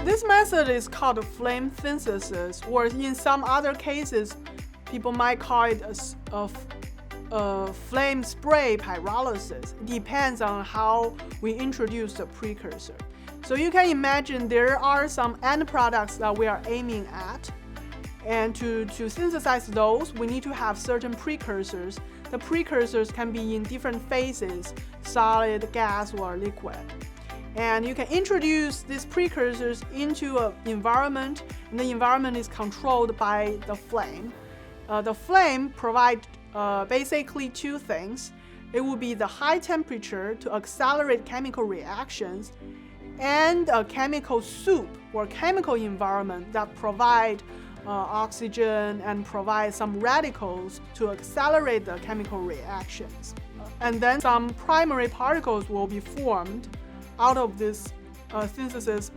This method is called flame synthesis, or in some other cases, people might call it a flame spray pyrolysis. It depends on how we introduce the precursor. So you can imagine there are some end products that we are aiming at. And to synthesize those, we need to have certain precursors. The precursors can be in different phases, solid, gas, or liquid. And you can introduce these precursors into an environment, and the environment is controlled by the flame. The flame provides basically two things. It will be the high temperature to accelerate chemical reactions, and a chemical soup or chemical environment that provide oxygen and provide some radicals to accelerate the chemical reactions. And then some primary particles will be formed out of this synthesis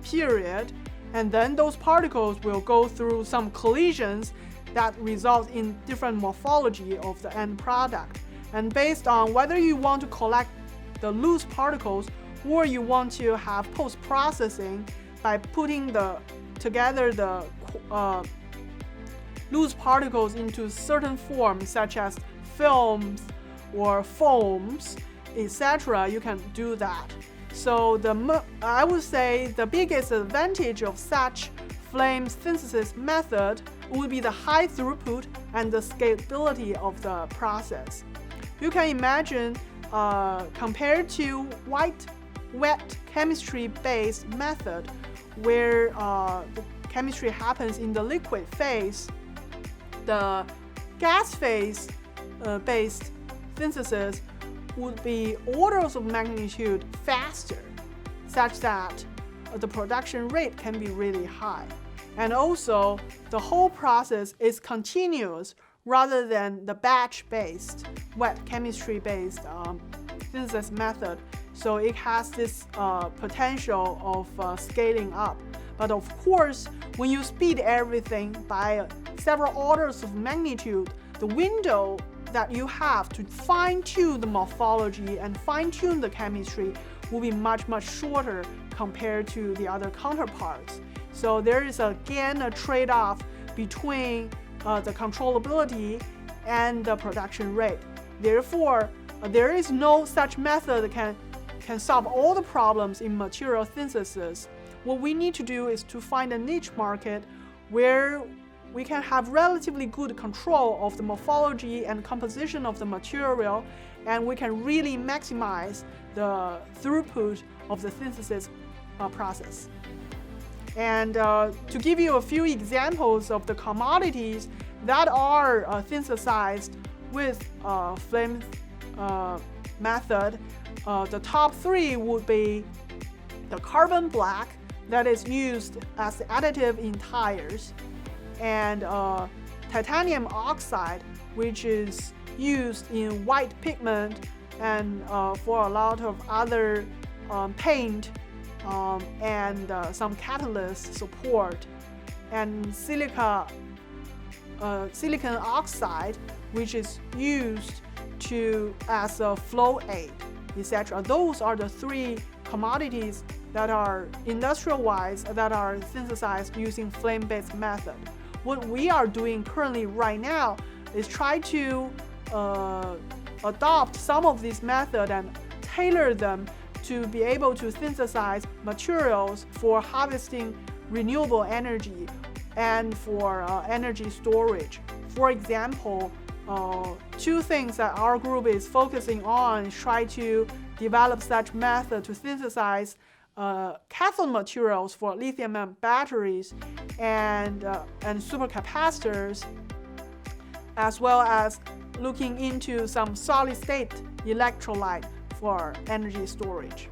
period, and then those particles will go through some collisions that result in different morphology of the end product. And based on whether you want to collect the loose particles or you want to have post-processing by putting together the loose particles into certain forms such as films or foams, etc., you can do that. So I would say the biggest advantage of such flame synthesis method would be the high throughput and the scalability of the process. You can imagine compared to wet chemistry-based method, where the chemistry happens in the liquid phase, the gas phase based synthesis would be orders of magnitude faster, such that the production rate can be really high. And also, the whole process is continuous rather than the batch-based, wet chemistry-based synthesis method. So it has this potential of scaling up. But of course, when you speed everything by several orders of magnitude, the window that you have to fine-tune the morphology and fine-tune the chemistry will be much, much shorter compared to the other counterparts. So there is again a trade-off between the controllability and the production rate. Therefore, there is no such method that can solve all the problems in material synthesis. What we need to do is to find a niche market where we can have relatively good control of the morphology and composition of the material, and we can really maximize the throughput of the synthesis process. And to give you a few examples of the commodities that are synthesized with flame method, the top three would be the carbon black that is used as the additive in tires, and titanium oxide, which is used in white pigment and for a lot of other paint and some catalyst support, and silicon oxide, which is used as a flow aid, etc. Those are the three commodities that are industrial-wise that are synthesized using flame-based method. What we are doing currently right now is try to adopt some of these methods and tailor them to be able to synthesize materials for harvesting renewable energy and for energy storage. For example, two things that our group is focusing on is try to develop such method to synthesize cathode materials for lithium-ion batteries and supercapacitors, as well as looking into some solid-state electrolyte for energy storage.